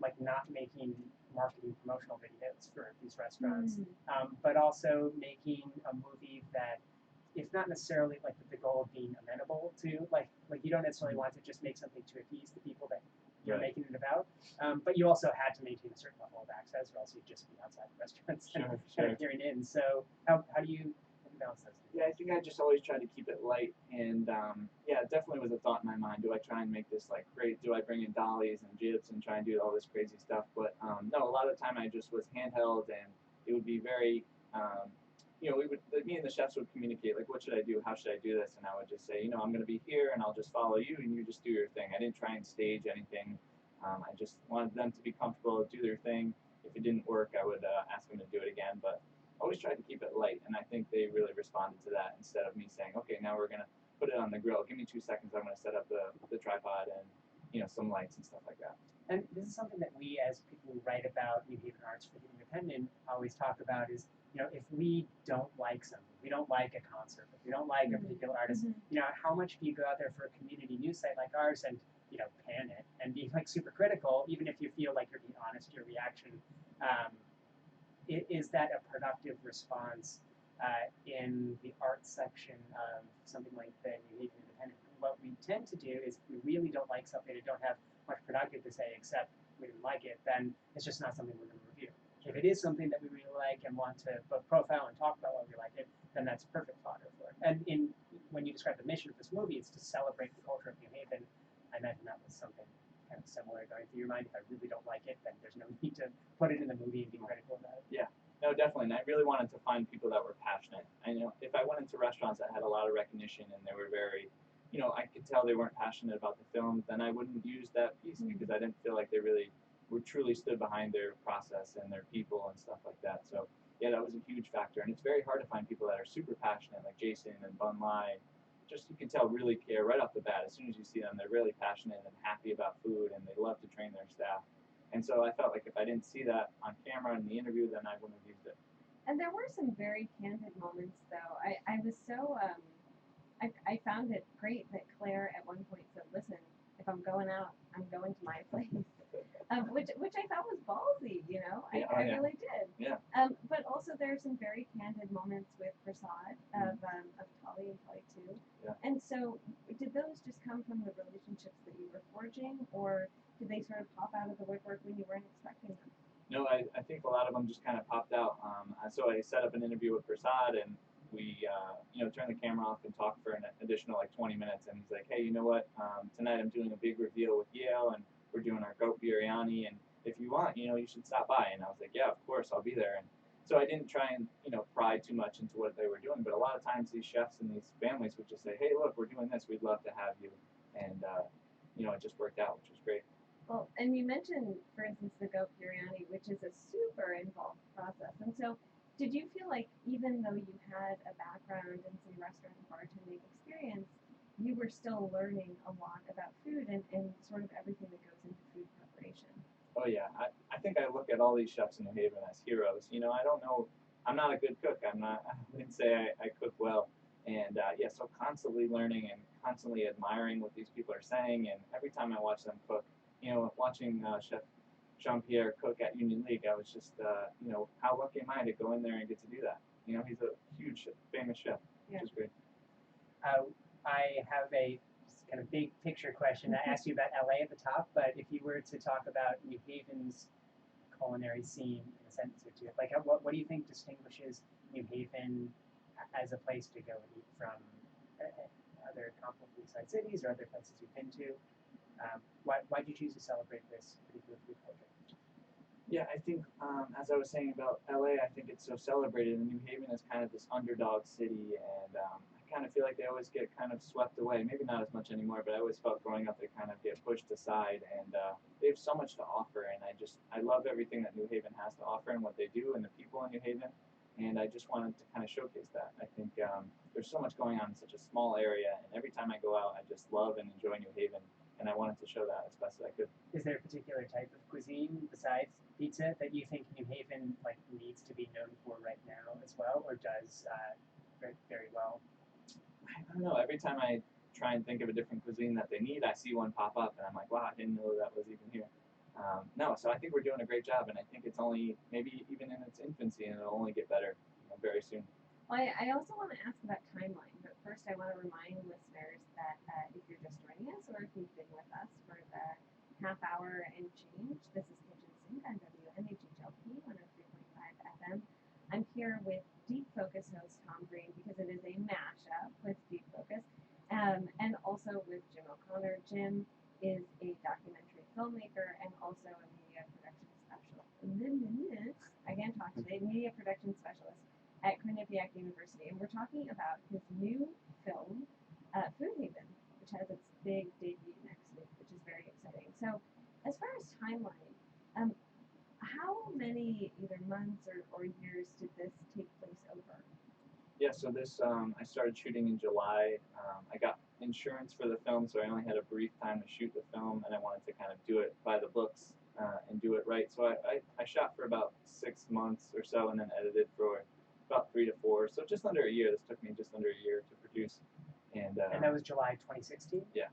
like not making marketing promotional videos for these restaurants, but also making a movie that, if not necessarily like with the goal of being amenable to, like you don't necessarily want to just make something to appease the people that you're making it about, but you also had to maintain a certain level of access, or else you'd just be outside the restaurants and hearing in. So how do you balance those things? Yeah, I think I just always try to keep it light, and it definitely was a thought in my mind. Do I try and make this like great? Do I bring in dollies and jibs and try and do all this crazy stuff? But no, a lot of the time I just was handheld, and it would be very me and the chefs would communicate, like, what should I do? How should I do this? And I would just say, I'm going to be here, and I'll just follow you, and you just do your thing. I didn't try and stage anything. I just wanted them to be comfortable, do their thing. If it didn't work, I would ask them to do it again. But I always tried to keep it light, and I think they really responded to that instead of me saying, okay, now we're going to put it on the grill. Give me 2 seconds. I'm going to set up the tripod and, some lights and stuff like that. And this is something that we, as people who write about New Haven arts for the independent, always talk about is, if we don't like something, we don't like a concert, if we don't like a particular artist, how much do you go out there for a community news site like ours and, pan it and be like super critical, even if you feel like you're being honest to your reaction? Is that a productive response in the arts section of something like the New Haven Independent? What we tend to do is, if we really don't like something and don't have much productive to say except we didn't like it, then it's just not something we're going to review. If it is something that we really like and want to both profile and talk about why we like it, then that's perfect fodder for it. And when you describe the mission of this movie, it's to celebrate the culture of New Haven. I imagine that was something kind of similar going through your mind. If I really don't like it, then there's no need to put it in the movie and be critical about it. Yeah, no, definitely. And I really wanted to find people that were passionate. If I went into restaurants that had a lot of recognition and they were very, I could tell they weren't passionate about the film, then I wouldn't use that piece because I didn't feel like they really were truly stood behind their process and their people and stuff like that. So yeah, that was a huge factor. And it's very hard to find people that are super passionate, like Jason and Bun Lai. Just, you can tell, really care right off the bat. As soon as you see them, they're really passionate and happy about food, and they love to train their staff. And so I felt like if I didn't see that on camera in the interview, then I wouldn't have used it. And there were some very candid moments, though. I was so I found it great that Claire at one point said, "Listen, if I'm going out I'm going to my place. Which I thought was ballsy, you know. Yeah, I yeah. really did. Yeah. But also there are some very candid moments with Prasad of Tali and Tali too. Yeah. And so, did those just come from the relationships that you were forging, or did they sort of pop out of the woodwork when you weren't expecting them? No, I think a lot of them just kind of popped out. So I set up an interview with Prasad, and we, turned the camera off and talked for an additional like 20 minutes. And he's like, hey, you know what? Tonight I'm doing a big reveal with Yale, and we're doing our goat biryani, and if you want, you should stop by. And I was like, yeah, of course, I'll be there. And so I didn't try and, pry too much into what they were doing. But a lot of times these chefs and these families would just say, hey, look, we're doing this. We'd love to have you. And, it just worked out, which was great. Well, and you mentioned, for instance, the goat biryani, which is a super involved process. And so, did you feel like even though you had a background in some restaurant and bartending experience, you were still learning a lot about food and sort of everything that goes into food preparation? Oh yeah, I think I look at all these chefs in New Haven as heroes. I don't know, I'm not a good cook. I wouldn't say I cook well. And so constantly learning and constantly admiring what these people are saying. And every time I watch them cook, watching Chef Jean-Pierre cook at Union League, I was just, how lucky am I to go in there and get to do that? He's a huge, famous chef, which is great. I have a kind of big picture question. I asked you about LA at the top, but if you were to talk about New Haven's culinary scene in a sentence or two, like what do you think distinguishes New Haven as a place to go and eat from other comparably sized cities or other places you've been to? Why did you choose to celebrate this particular food culture? Yeah, I think as I was saying about LA, I think it's so celebrated, and New Haven is kind of this underdog city, and I kind of feel like they always get kind of swept away. Maybe not as much anymore, but I always felt growing up they kind of get pushed aside, and they have so much to offer, and I love everything that New Haven has to offer and what they do and the people in New Haven, and I just wanted to kind of showcase that. I think there's so much going on in such a small area, and every time I go out, I just love and enjoy New Haven. And I wanted to show that as best as I could. Is there a particular type of cuisine besides pizza that you think New Haven needs to be known for right now as well, or does very, very well? I don't know. Every time I try and think of a different cuisine that they need, I see one pop up, and I'm like, wow, I didn't know that was even here. No, so I think we're doing a great job, and I think it's only maybe even in its infancy, and it'll only get better very soon. Well, I also want to ask about timeline, but first I want to remind listeners that if you're just joining us or if you've been with us for the half hour and change, this is Kitchen Sink on WNHHLP 103.5 FM. I'm here with Deep Focus host Tom Green because it is a mashup with Deep Focus, and also with Jim O'Connor. Jim is a documentary filmmaker and also a media production specialist. I can't talk today. Media production specialist at Quinnipiac University, and we're talking about his new film, Food Haven, which has its big debut next week, which is very exciting. So, as far as timeline, how many either months or years did this take place over? Yeah, so this I started shooting in July. I got insurance for the film, so I only had a brief time to shoot the film, and I wanted to kind of do it by the books and do it right. So I shot for about 6 months or so, and then edited for about 3 to 4, so just under a year. This took me just under a year to produce, and that was July 2016. Yeah.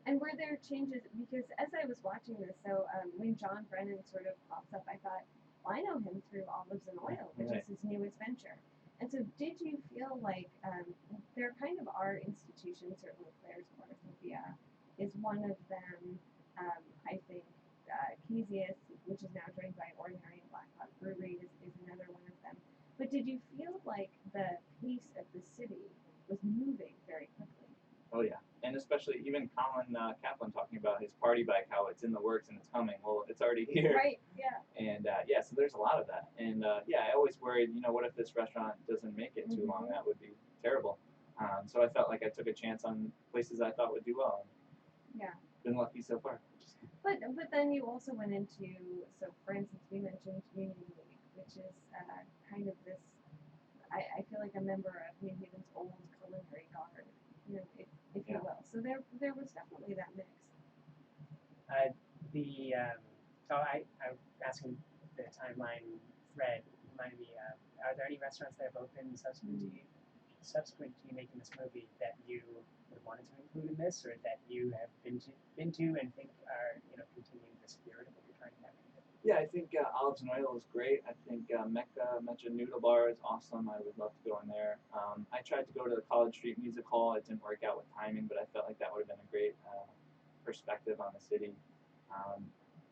And were there changes? Because as I was watching this, so when John Brennan sort of pops up, I thought, well, I know him through Olives and Oil, which is his newest venture. And so, did you feel like there kind of are institutions? Certainly, Claire's Cornucopia is one of them. I think Casius, which is now joined by Ordinary and Black Hawk Brewery, is another one of them. But did you feel like the pace of the city was moving very quickly? Oh yeah, and especially even Colin Kaplan talking about his party bike, how it's in the works and it's coming. Well, it's already here. Right. Yeah. And so there's a lot of that. And I always worried, what if this restaurant doesn't make it too long? That would be terrible. So I felt like I took a chance on places I thought would do well. Yeah. Been lucky so far. But then you also went into, so for instance, we mentioned Union League, which is kind of this, I feel like a member of New Haven's old culinary guard, if you will. So there was definitely that mix. So I'm asking the timeline thread. Reminded me, are there any restaurants that have opened subsequent to you? subsequent to you making this movie that you would have wanted to include in this, or that you have been to and think are continuing the spirit of what you're trying to have? Yeah, I think Olives and Oil is great. I think Mecha Noodle Bar is awesome. I would love to go in there. I tried to go to the College Street Music Hall. It didn't work out with timing, but I felt like that would have been a great perspective on the city.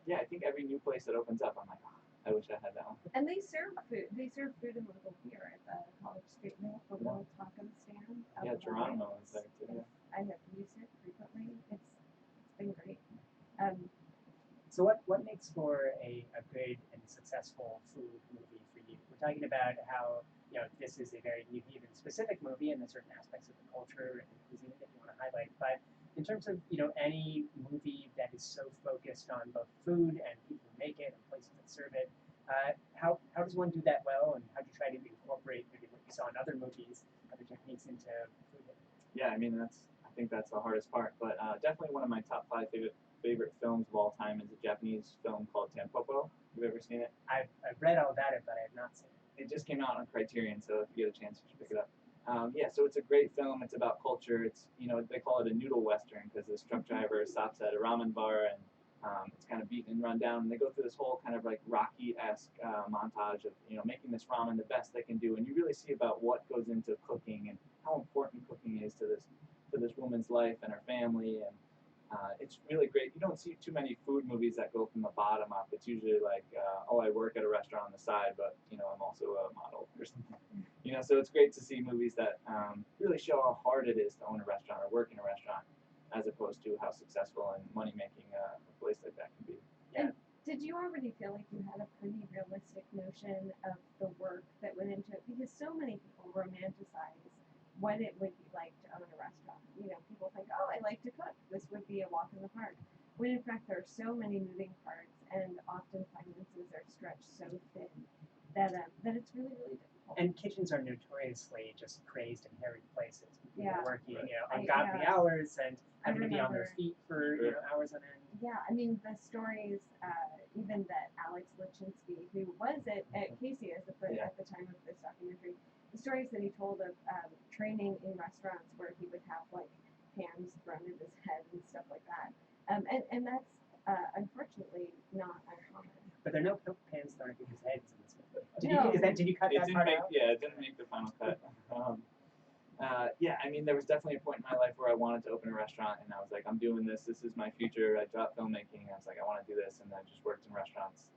Yeah, I think every new place that opens up, I'm like, oh, I wish I had that one. And they serve food. They serve food and local beer at the College Street. They have the little taco stand. Yeah, Geronimo is there too. Yeah. I have used it frequently. It's been great. So what makes for a good and successful food movie for you? We're talking about how this is a very New Haven specific movie and there's certain aspects of the culture and cuisine that you want to highlight. But in terms of any movie that is so focused on both food and people who make it and places that serve it, how does one do that well, and how do you try to incorporate maybe what you saw in other movies, other techniques into food? Yeah, I mean I think that's the hardest part. But definitely one of my top 5 favorite films of all time is a Japanese film called Tampopo. Have you ever seen it? I've read all about it, but I have not seen it. It just came out on Criterion, so if you get a chance, you should pick it up. Yeah, so it's a great film. It's about culture. It's they call it a noodle western because this truck driver stops at a ramen bar and it's kind of beaten and run down. And they go through this whole kind of like Rocky-esque montage of making this ramen the best they can do. And you really see about what goes into cooking and how important cooking is to this woman's life and her family. And it's really great. You don't see too many food movies that go from the bottom up. It's usually like, oh, I work at a restaurant on the side, but I'm also a model or something. So it's great to see movies that really show how hard it is to own a restaurant or work in a restaurant, as opposed to how successful and money making a place like that can be. Yeah. And did you already feel like you had a pretty realistic notion of the work that went into it? Because so many people romanticize what it would be like to own a restaurant. People think, oh, I like to cook. This would be a walk in the park. When in fact there are so many moving parts, and often finances are stretched so thin that it's really, really difficult. And kitchens are notoriously just crazy and hairy places. People working, Right. ungodly hours and having to be on their feet for hours on end. Yeah, I mean the stories, even that Alex Lachinsky, who was at KCS at the time of this documentary, the stories that he told of training in restaurants where he would have like pans thrown at his head and stuff like that. And that's unfortunately not uncommon. But there are no pans thrown at people's heads in this movie. Did you cut that part out? Yeah, it didn't make the final cut. Yeah, I mean, there was definitely a point in my life where I wanted to open a restaurant, and I was like, I'm doing this. This is my future. I dropped filmmaking. I was like, I want to do this, and I just worked in restaurants.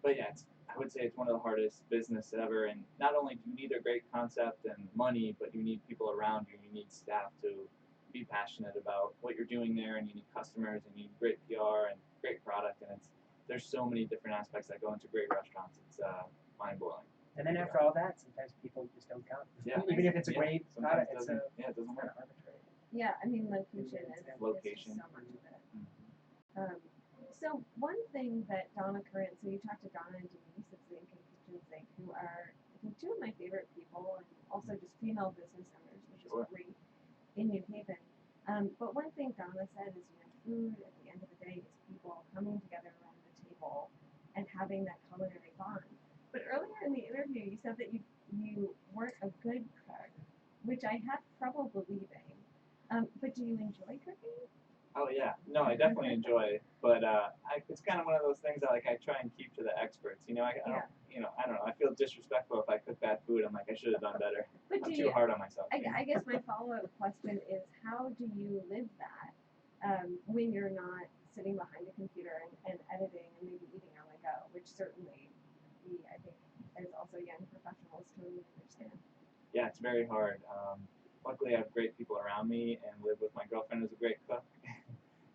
But yeah, I would say it's one of the hardest business ever. And not only do you need a great concept and money, but you need people around you. You need staff to be passionate about what you're doing there, and you need customers, and you need great PR and great product. And there's so many different aspects that go into great restaurants. It's mind blowing. And then after all that, sometimes people just don't come. Yeah. Even if it's a great product, it doesn't work. kind of arbitrary. Yeah, I mean location is location. So much of it. So one thing that Donna Curran, so you talked to Donna and Denise at the Kitchen Sink, who are I think 2 of my favorite people, and also just female business owners, which is great in New Haven. But one thing Donna said is, food at the end of the day is people coming together around the table and having that culinary bond. But earlier in the interview, you said that you weren't a good cook, which I have trouble believing. But do you enjoy cooking? Oh yeah, no, I definitely enjoy it, but it's kind of one of those things that I try and keep to the experts. I don't know. I feel disrespectful if I cook bad food. I'm like, I should have done better. But I'm too hard on myself. I guess my follow-up question is, how do you live that when you're not sitting behind a computer and editing and maybe eating on the go, which certainly I think as also young professionals totally understand. Yeah, it's very hard. Luckily, I have great people around me and live with my girlfriend who's a great cook.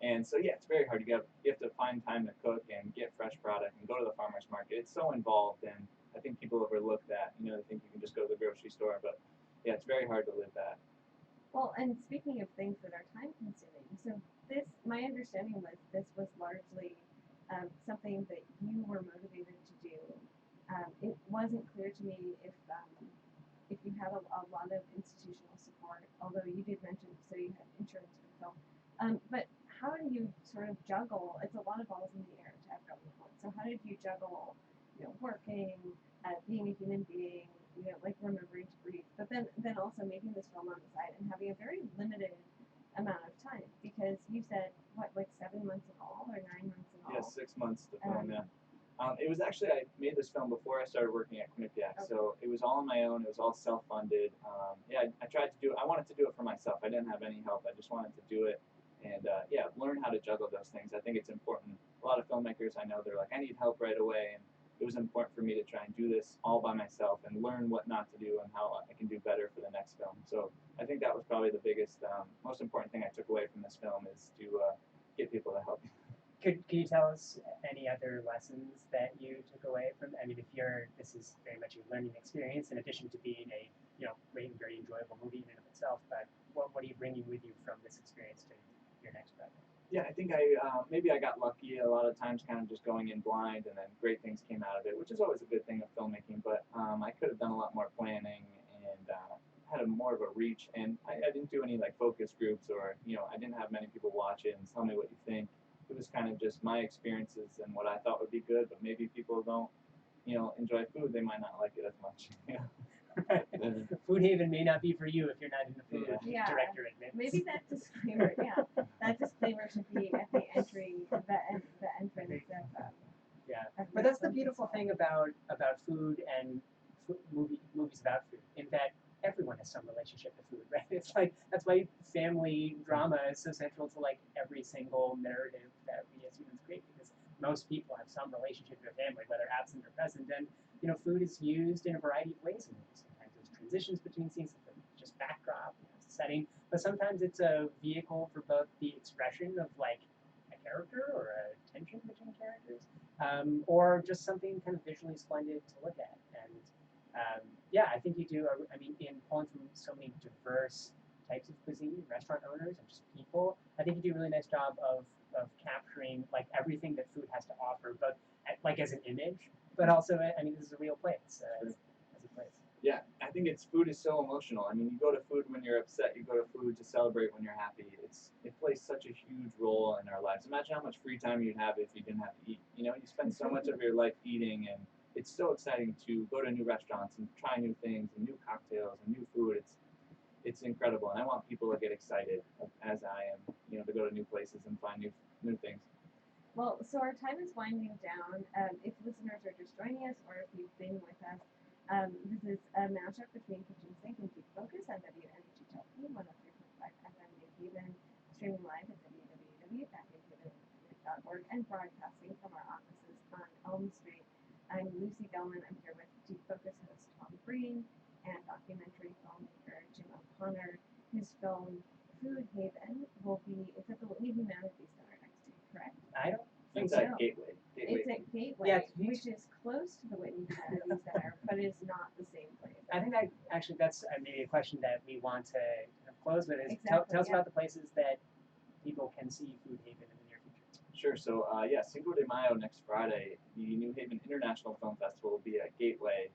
And so, yeah, it's very hard. You have to find time to cook and get fresh product and go to the farmer's market. It's so involved, and I think people overlook that. They think you can just go to the grocery store, but yeah, it's very hard to live that. Well, and speaking of things that are time-consuming, so my understanding was this was largely something that you were motivated to do. It wasn't clear to me if you had a lot of institutional support, although you did mention so you had insurance for the film. But how do you sort of juggle? It's a lot of balls in the air to have going on. So how did you juggle, working, being a human being, like remembering to breathe. But then also making this film on the side and having a very limited amount of time because you said what, like 7 months in all or 9 months in all? Yeah, 6 months to film. Yeah. It was actually, I made this film before I started working at Quinnipiac, Okay. so it was all on my own. It was all self-funded. Yeah, I tried to do it. I wanted to do it for myself. I didn't have any help. I just wanted to do it, and yeah, learn how to juggle those things. I think it's important. A lot of filmmakers I know, they're like, I need help right away, and it was important for me to try and do this all by myself and learn what not to do and how I can do better for the next film. So I think that was probably the biggest, most important thing I took away from this film is to get people to help you. Can you tell us any other lessons that you took away from? I mean, this is very much a learning experience in addition to being a great and very enjoyable movie in and of itself. But what are you bringing with you from this experience to your next project? Yeah, I think maybe I got lucky a lot of times, kind of just going in blind, and then great things came out of it, which is always a good thing of filmmaking. But I could have done a lot more planning and had more of a reach. And I didn't do any like focus groups, or I didn't have many people watch it and tell me what you think. It was kind of just my experiences and what I thought would be good. But maybe people don't, enjoy food. They might not like it as much. Food Haven may not be for you if you're not into food. Yeah. Director admits. Maybe that disclaimer, that disclaimer should be at the entrance of Yeah, of but your that's the film beautiful festival. thing about food and movies about food, in that everyone has some relationship to food, right? It's like that's why family drama is so central to like every single narrative that we as humans create, because most people have some relationship to their family, whether absent or present, and food is used in a variety of ways in movies. Sometimes it's transitions between scenes, it's just backdrop, it's a setting, but sometimes it's a vehicle for both the expression of like a character or a tension between characters, or just something kind of visually splendid to look at. And yeah, I think you do. I mean, in pulling from so many diverse types of cuisine, restaurant owners, and just people, I think you do a really nice job of capturing like everything that food has to offer, both like as an image, but also, I mean, this is a real place as a place. Yeah, I think food is so emotional. I mean, you go to food when you're upset. You go to food to celebrate when you're happy. It plays such a huge role in our lives. Imagine how much free time you'd have if you didn't have to eat. You spend so much of your life eating, and it's so exciting to go to new restaurants and try new things and new cocktails and new food. It's incredible, and I want people to get excited as I am. To go to new places and find new things. Well, so our time is winding down. If listeners are just joining us, or if you've been with us, this is a mashup between Kitchen Sink and Deep Focus on WNHHLP 103.5 FM New Haven, streaming live at www.newhaven.org and broadcasting from our offices on Elm Street. I'm Lucy Gellman. I'm here with Deep Focus host Tom Green and documentary filmmaker Jim O'Connor, whose film Food Haven it's at the Whitney Humanities Center next to you, correct? I don't think It's so. at Gateway. It's at Gateway, Yeah, which is close to the Whitney Humanities Center, but is not the same place. I think that's maybe a question that we want to kind of close with. Is Exactly, tell us yeah. about the places that people can see Food Haven in the near future. Sure. So yeah, Cinco de Mayo next Friday, the New Haven International Film Festival will be at Gateway.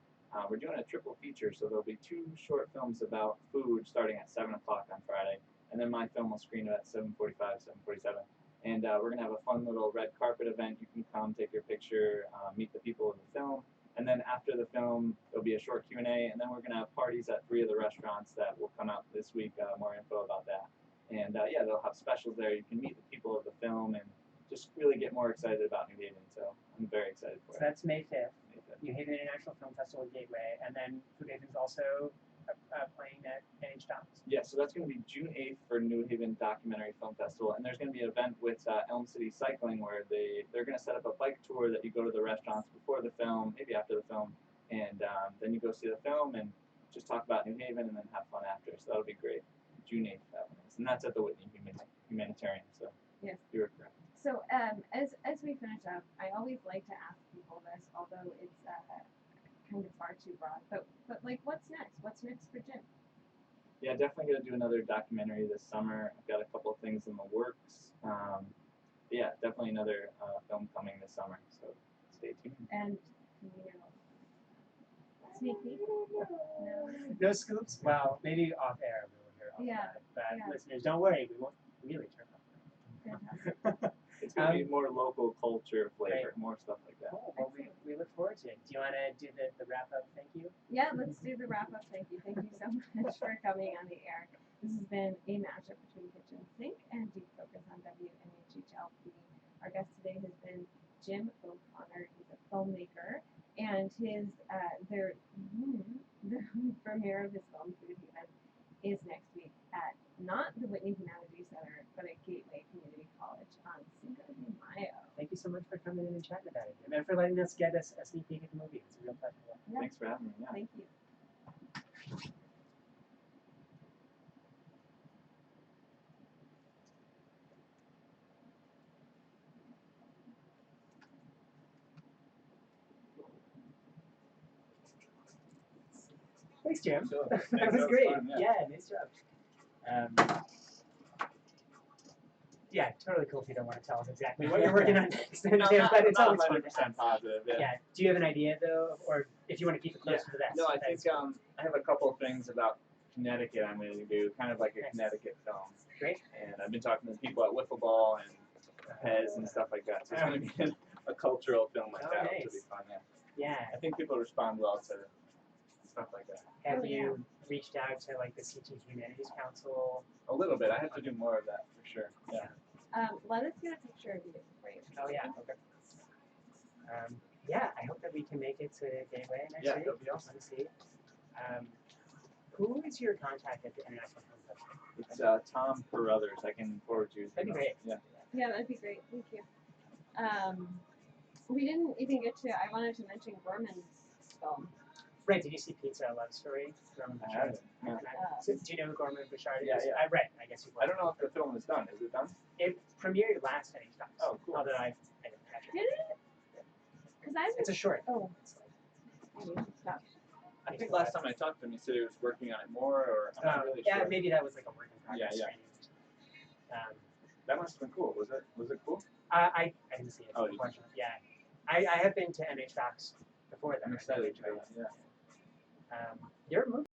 We're doing a triple feature, so there'll be 2 short films about food starting at 7 o'clock on Friday, and then my film will screen at 7:45, 7:47. And we're gonna have a fun little red carpet event. You can come, take your picture, meet the people of the film, and then after the film, there'll be a short Q&A, and then we're gonna have parties at 3 of the restaurants that will come out this week. More info about that. And yeah, they'll have specials there. You can meet the people of the film and just really get more excited about New Haven. So I'm very excited for So it. that's May 5th, May 5th. New Haven International Film Festival Gateway, and then Food Haven's also playing at NH Docs. Yeah, so that's going to be June 8th for New Haven Documentary Film Festival, and there's going to be an event with Elm City Cycling where they're going to set up a bike tour that you go to the restaurants before the film, maybe after the film, and then you go see the film and just talk about New Haven and then have fun after. So that'll be great. June 8th, that one is, and that's at the Whitney Humanitarian. So Yes. You're correct. So as we finish up, I always like to ask people this, although it's kind of far too broad. But like, what's next? What's next for Jim? Yeah, definitely gonna do another documentary this summer. I've got a couple of things in the works. Yeah, definitely another film coming this summer. So stay tuned. And sneak peek? No. No scoops? Well, maybe off air we'll hear all Yeah, about it. But yeah. listeners, don't worry, we won't really turn off. Fantastic. It's gonna be more local culture flavor, more stuff like that. Cool. Well, we look forward to it. Do you want to do the wrap up? Thank you. Yeah, let's do the wrap up. Thank you. Thank you so much for coming on the air. This has been a mashup between Kitchen Sink and Deep Focus on WNHHLP. Our guest today has been Jim O'Connor. He's a filmmaker, and the premiere of his film Food Haven is next week at not the Whitney Humanities Center, but at Gateway Community College on Cinco de Mayo. Thank you so much for coming in and chatting about it, and for letting us get a sneak peek at the movie. It's a real pleasure. Yeah. Thanks for having me. Yeah. Thank you. Thanks, Jim. Sure. That Thanks, was great. fun, Yeah, nice job. Yeah, totally cool if you don't want to tell us exactly what you're working on next, Jim, but it's always fun to ask. 100% positive. Yeah. Yeah. Do you have an idea though, or if you want to keep it close to the vest? No, I think I have a couple of things about Connecticut I'm going to do, kind of like a Connecticut film. Great. And I've been talking to people at Wiffle Ball and Pez and stuff like that. So it's going to be a cultural film like that, which will be fun. Yeah. Yeah. I think people respond well to stuff like that. Have you reached out to like the CT Humanities Council? A little bit. I have to do more of that for sure. Yeah. Let us get a picture of you. Great. Oh yeah. Okay. Yeah, I hope that we can make it to Gateway next Yeah, week. that'd be awesome. See. Who is your contact at the International Film Festival? It's Tom Carruthers. I can forward you. That'd be great. Yeah. Yeah, that'd be great. Thank you. We didn't even get to. I wanted to mention Gorman's film. Right, did you see Pizza a Love Story? Gorman I Bouchard? haven't. No. So, do you know who Gorman Bouchard is? Yeah, yeah. I read, I guess you I don't know if the film is done. Is it done? It premiered last night. Oh, cool. Although I didn't catch it. Did it? Because I It's a short. Oh. It's like, Maybe. Stop. I think last time I talked to him, he said he was working on it more, or I'm not really yeah, sure. maybe that was like a work in progress. Yeah, That must have been cool. Was it cool? I didn't see it. Oh, did you? Unfortunately. Yeah. I have been to MH Docs before that. I'm I excited really to do enjoyed that. Yeah. it. Your movie